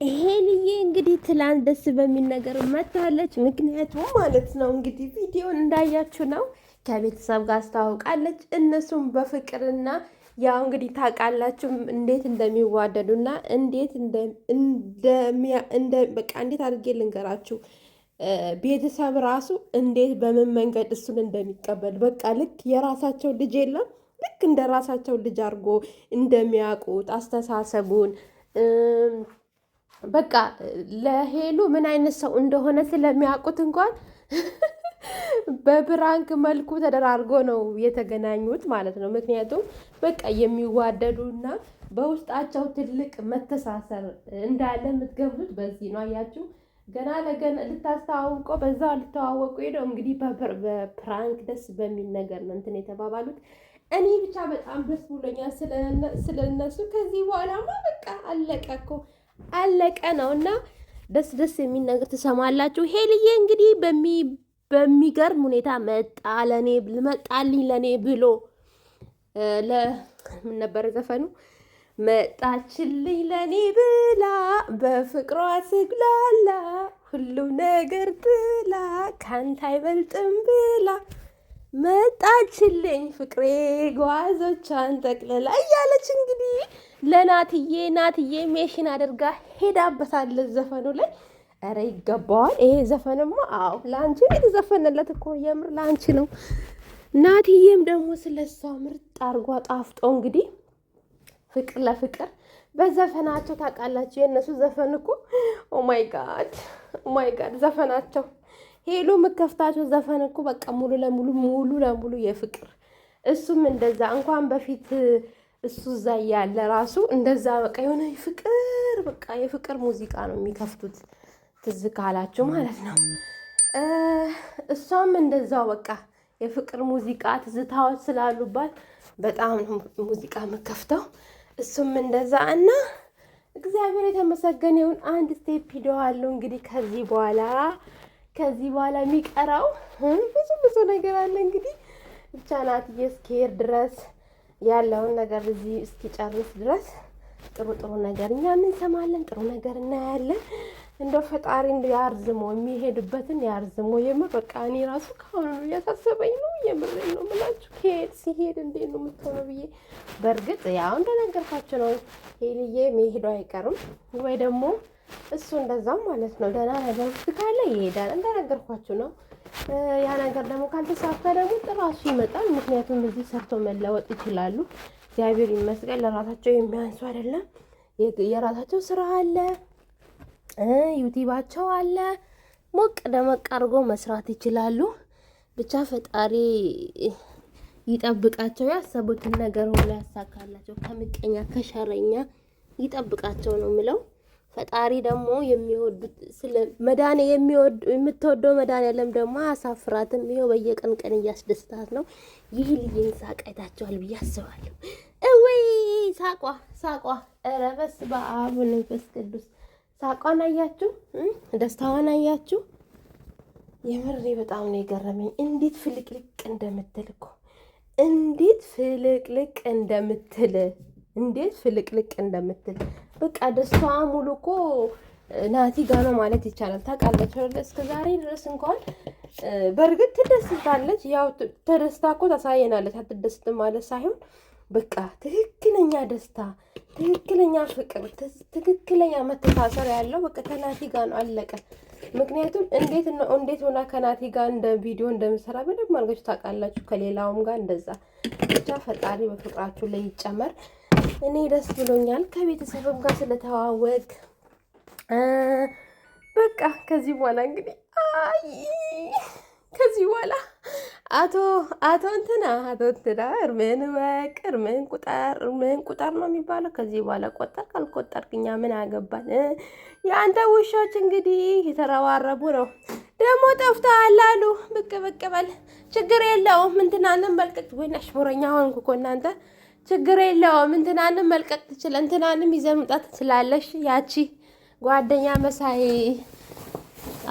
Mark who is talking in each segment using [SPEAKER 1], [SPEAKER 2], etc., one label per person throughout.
[SPEAKER 1] ሄልዬ እንግዲህ ትላንት ደስ በሚል ነገር መታለች። ምክንያቱም ማለት ነው እንግዲህ ቪዲዮን እንዳያችሁ ነው ከቤተሰብ ጋር አስተዋውቃለች። እነሱም በፍቅርና ያው እንግዲህ ታውቃላችሁ እንዴት እንደሚዋደዱና እንዴት በቃ እንዴት አድርጌ ልንገራችሁ ቤተሰብ ራሱ እንዴት በምን መንገድ እሱን እንደሚቀበል በቃ ልክ የራሳቸው ልጅ የለም ልክ እንደ ራሳቸው ልጅ አድርጎ እንደሚያውቁት አስተሳሰቡን በቃ ለሄሉ ምን አይነት ሰው እንደሆነ ስለሚያውቁት እንኳን በብራንክ መልኩ ተደራርጎ ነው የተገናኙት ማለት ነው። ምክንያቱም በቃ የሚዋደዱና በውስጣቸው ትልቅ መተሳሰር እንዳለ የምትገቡት በዚህ ነው። አያችሁ ገና ለገና ልታስተዋውቀው በዛው ልተዋወቁ ሄደው እንግዲህ በፕራንክ ደስ በሚል ነገር ነው እንትን የተባባሉት። እኔ ብቻ በጣም ደስ ብሎኛል ስለነሱ። ከዚህ በኋላማ በቃ አለቀ እኮ አለቀ ነው እና ደስ የሚል ነገር ትሰማላችሁ። ሄልዬ እንግዲህ በሚገርም ሁኔታ መጣልኝ ለኔ ብሎ ምን ነበር ዘፈኑ? መጣችልኝ ለኔ ብላ በፍቅሯ ስግላላ ሁሉ ነገር ብላ ካንተ አይበልጥም ብላ መጣችልኝ ፍቅሬ ጓዞቿን ጠቅልላ እያለች እንግዲህ ለናትዬ ሜሽን አድርጋ ሄዳበታለች ዘፈኑ ላይ። ኧረ ይገባዋል ይሄ ዘፈንማ። አዎ ለአንቺ የተዘፈነለት እኮ የምር ለአንቺ ነው። ናትዬም ደግሞ ስለሷ ምርጥ አርጓ ጣፍጦ እንግዲህ ፍቅር ለፍቅር በዘፈናቸው ታውቃላችሁ። የእነሱ ዘፈን እኮ ኦማይ ጋድ ዘፈናቸው ሄሉ የምከፍታቸው ዘፈን እኮ በቃ ሙሉ ለሙሉ የፍቅር እሱም እንደዛ እንኳን በፊት እሱ እዛ ያለ ራሱ እንደዛ በቃ የሆነ የፍቅር ሙዚቃ ነው የሚከፍቱት ትዝ ካላችሁ ማለት ነው። እሷም እንደዛው በቃ የፍቅር ሙዚቃ ትዝታዎች ስላሉባት በጣም ነው ሙዚቃ የምከፍተው። እሱም እንደዛ እና እግዚአብሔር የተመሰገነ ይሁን። አንድ ስቴፕ ሂደዋለሁ እንግዲህ ከዚህ በኋላ የሚቀራው ብዙ ነገር አለ እንግዲህ ብቻ ናትዬ እስኪሄድ ድረስ ያለውን ነገር እዚህ እስኪጨርስ ድረስ ጥሩ ነገር እኛ እንሰማለን፣ ጥሩ ነገር እናያለን። እንደው ፈጣሪ ያርዝሞ የሚሄድበትን ያርዝሞ። የምር በቃ እኔ ራሱ ካሁኑ እያሳሰበኝ ነው። የምር ነው የምላችሁ ሲሄድ እንዴት ነው የምትሆነው ብዬ። በእርግጥ ያው እንደነገርኳችሁ ነው ሄልዬ መሄዱ አይቀርም ወይ ደግሞ እሱ እንደዛው ማለት ነው። ደህና ነገር ካለ ይሄዳል እንደነገርኳችሁ ነው። ያ ነገር ደግሞ ካልተሳካ ደግሞ ጥራሱ ይመጣል። ምክንያቱም እዚህ ሰርቶ መለወጥ ይችላሉ። እግዚአብሔር ይመስገን ለራሳቸው የሚያንሱ አይደለም። የራሳቸው ስራ አለ፣ ዩቲዩባቸው አለ። ሞቅ ደመቅ አድርጎ መስራት ይችላሉ። ብቻ ፈጣሪ ይጠብቃቸው፣ ያሰቡትን ነገር ሁሉ ያሳካላቸው፣ ከምቀኛ ከሸረኛ ይጠብቃቸው ነው የምለው። ፈጣሪ ደግሞ የሚወዱት የምትወደው መድኃኒዓለም ደግሞ አያሳፍራትም። ይኸው በየቀን እያስደስታት ነው። ይህ ልጅን ሳቅ አይታችኋል ብዬ አስባለሁ። እወይ ሳቋ ኧረ በስመ አብ ወመንፈስ ቅዱስ ሳቋን አያችሁ፣ ደስታዋን አያችሁ። የምር በጣም ነው የገረመኝ እንዴት ፍልቅልቅ እንደምትል በቃ ደስታዋ ሙሉ እኮ ናቲ ጋ ነው ማለት ይቻላል። ታውቃላችሁ እስከ ዛሬ ድረስ እንኳን በእርግጥ ትደስታለች። ያው ተደስታ እኮ ታሳየናለች። አትደስትም ማለት ሳይሆን በቃ ትክክለኛ ደስታ፣ ትክክለኛ ፍቅር፣ ትክክለኛ መተሳሰር ያለው በቃ ከናቲ ጋ ነው። አለቀ። ምክንያቱም እንዴት ሆና ከናቲ ጋር እንደ ቪዲዮ እንደምሰራ በደንብ አድርጋችሁ ታውቃላችሁ። ከሌላውም ጋር እንደዛ ብቻ ፈጣሪ በፍቅራችሁ ላይ ይጨመር። እኔ ደስ ብሎኛል ከቤተሰብም ጋር ስለተዋወቅ። በቃ ከዚህ በኋላ እንግዲህ አቶ እንትና እርምን ወቅ እርምን ቁጠር ነው የሚባለው። ከዚህ በኋላ ቆጠር ካልቆጠርክ እኛ ምን አገባን? የአንተ ውሾች እንግዲህ የተረባረቡ ነው። ደግሞ ጠፍተሃል አሉ። ብቅ በል ችግር የለውም እንትናንም መልቀቅ። ወይ አሽሙረኛ ሆንኩ እኮ እናንተ። ችግር የለውም እንትናንም መልቀቅ ትችላለህ፣ እንትናንም ይዘህ መምጣት ትችላለሽ። ያቺ ጓደኛ መሳይ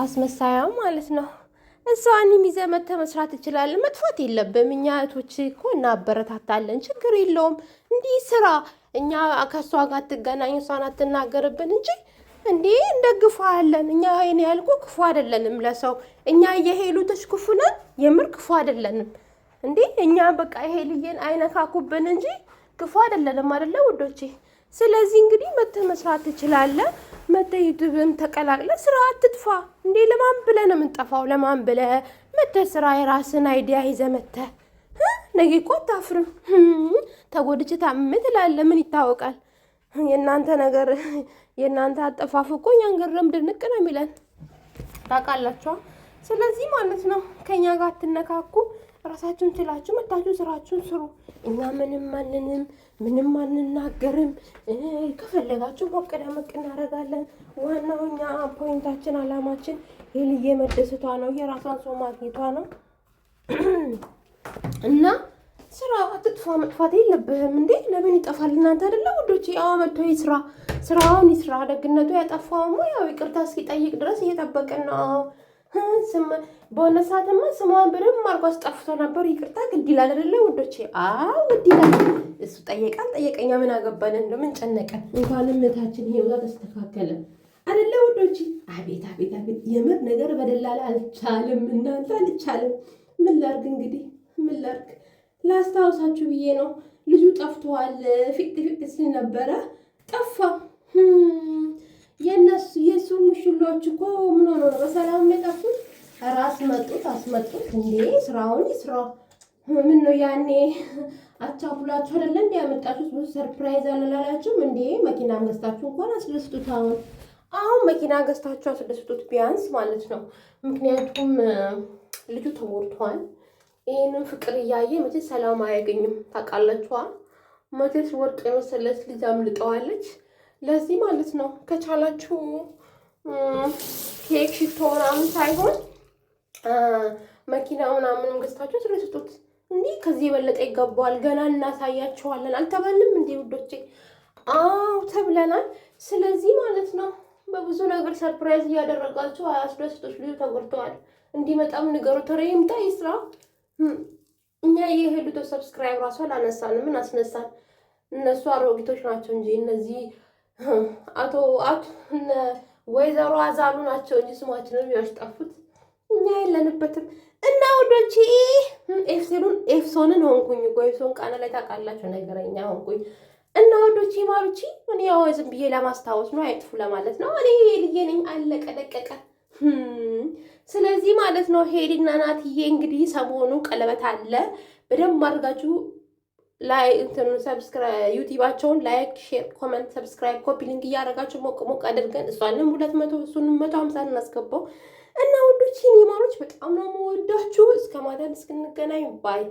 [SPEAKER 1] አስመሳያው ማለት ነው። እሷንም ይዘህ መተህ መስራት ትችላለህ። መጥፋት የለብህም። እኛ እህቶች እኮ እናበረታታለን። ችግር የለውም። እንዲህ ስራ እኛ ከእሷ ጋር አትገናኝ፣ እሷን አትናገርብን እንጂ እንዴ እንደግፈዋለን እኛ። ይሄን ያልኩ ክፉ አይደለንም ለሰው እኛ የሄሉትሽ ክፉ ነን፣ የምር ክፉ አይደለንም እንዴ እኛ በቃ ይሄ ልዬን አይነካኩብን እንጂ ክፉ አይደለንም አይደለ ውዶቼ። ስለዚህ እንግዲህ መተህ መስራት ትችላለህ። መተህ ዩቲዩብን ተቀላቅለ ስራ አትጥፋ እንዴ። ለማን ብለህ ነው የምንጠፋው? ለማን ብለህ መተህ ስራ የራስን አይዲያ ይዘህ መተህ ነገ እኮ አታፍርም። ተጎድቼ ታምሜ ትላለህ። ምን ይታወቃል? የእናንተ ነገር የእናንተ አጠፋፍ እኮ እኛን ግርም ድንቅ ነው የሚለን ታውቃላችኋ። ስለዚህ ማለት ነው ከእኛ ጋር አትነካኩ። ራሳችሁን ችላችሁ መታችሁ ስራችሁን ስሩ። እኛ ምንም አንናገርም። ከፈለጋችሁ ሞቅ ደመቅ እናደርጋለን። ዋናው እኛ ፖይንታችን አላማችን የልዬ መደሰቷ ነው፣ የራሷን ሰው ማግኘቷ ነው። እና ስራ አትጥፋ፣ መጥፋት የለብህም እንዴ። ለምን ይጠፋል? እናንተ አይደለ ወዶቼ? አዎ መጥቶ ይስራ፣ ስራውን ይስራ። ደግነቱ ያጠፋውማ ያው ይቅርታ እስኪጠይቅ ድረስ እየጠበቅን ነው። በሆነ ሰዓትማ ስሟን በደንብ አድርጎ አስጠፍቶ ነበር። ይቅርታ ግድ ይላል አይደለ ወዶቼ? አዎ ግድ ይላል። እሱ ጠየቃል ጠየቀኛ፣ ምን አገባን? እንደምን ጨነቀን? እንኳንም እህታችን ህይወቷ ተስተካከለ አይደለ ወዶቼ? አቤት አቤት አቤት! የምር ነገር በደላላ አልቻልም፣ እናንተ አልቻልም። ምን ላድርግ እንግዲህ ምን ላድርግ? ላስታውሳችሁ ብዬ ነው። ልጁ ጠፍቷል። ፊት ሲል ነበረ ጠፋ። የእሱ ሙሽሎች እኮ ምን ሆኖ ነው በሰላም የጠፉት? ኧረ አስመጡት እንዴ! ስራውን ይስራ። ምን ነው ያኔ አቻኩላችሁ አይደለ እንዴ ያመጣችሁት? ብዙ ሰርፕራይዝ አላላችሁም እንዴ? መኪና ገዝታችሁ እንኳን አስደስቱት። አሁን መኪና ገዝታችሁ አስደስቱት ቢያንስ ማለት ነው። ምክንያቱም ልጁ ተጎድቷል። ይህንን ፍቅር እያየ መቼስ ሰላም አያገኝም። ታውቃላችኋ? መቼስ ወርቅ የመሰለች ልጅ አምልጠዋለች። ለዚህ ማለት ነው ከቻላችሁ ኬክ፣ ሽቶ ምናምን ሳይሆን መኪና ምናምንም ገዝታችሁ ስለስጡት። እንዲህ ከዚህ የበለጠ ይገባዋል። ገና እናሳያችኋለን አልተባልንም እንዴ ውዶቼ? አዎ ተብለናል። ስለዚህ ማለት ነው በብዙ ነገር ሰርፕራይዝ እያደረጋችሁ አያስደስቶች። ልጁ ተጎድተዋል። እንዲመጣም ንገሩ። ተረ ይምጣ ይስራ። እኛ የሄዱት ሰብስክራይብ ራሱ አላነሳንም። ምን አስነሳን? እነሱ አሮጊቶች ናቸው እንጂ እነዚህ አቶ ወይዘሮ አዛሉ ናቸው እንጂ ስማችንን ያስጠፉት። እኛ የለንበትም። እና ወዶቼ ኤፍሶንን ሆንኩኝ እኮ ኤፍሶን ቃና ላይ ታውቃላችሁ፣ ነገረኛ ሆንኩኝ። እና ወዶቼ ማሩቺ እኔ ያው ዝም ብዬ ለማስታወስ ነው፣ አይጥፉ ለማለት ነው። እኔ ልዬ ነኝ፣ አለቀ ደቀቀ። ስለዚህ ማለት ነው ሄዲና ናትዬ እንግዲህ ሰሞኑ ቀለበት አለ። በደንብ አድርጋችሁ ላይ ሰብስክራይብ ዩቲዩባቸውን ላይክ፣ ሼር፣ ኮሜንት፣ ሰብስክራይብ፣ ኮፒ ሊንክ እያደረጋችሁ ሞቅ አድርገን እሷንም 200 እሱንም 150 እናስገባው። እና ወዶች ኒማሮች በጣም ነው የምወዳችሁ። እስከ ማታ እስክንገናኝ ባይ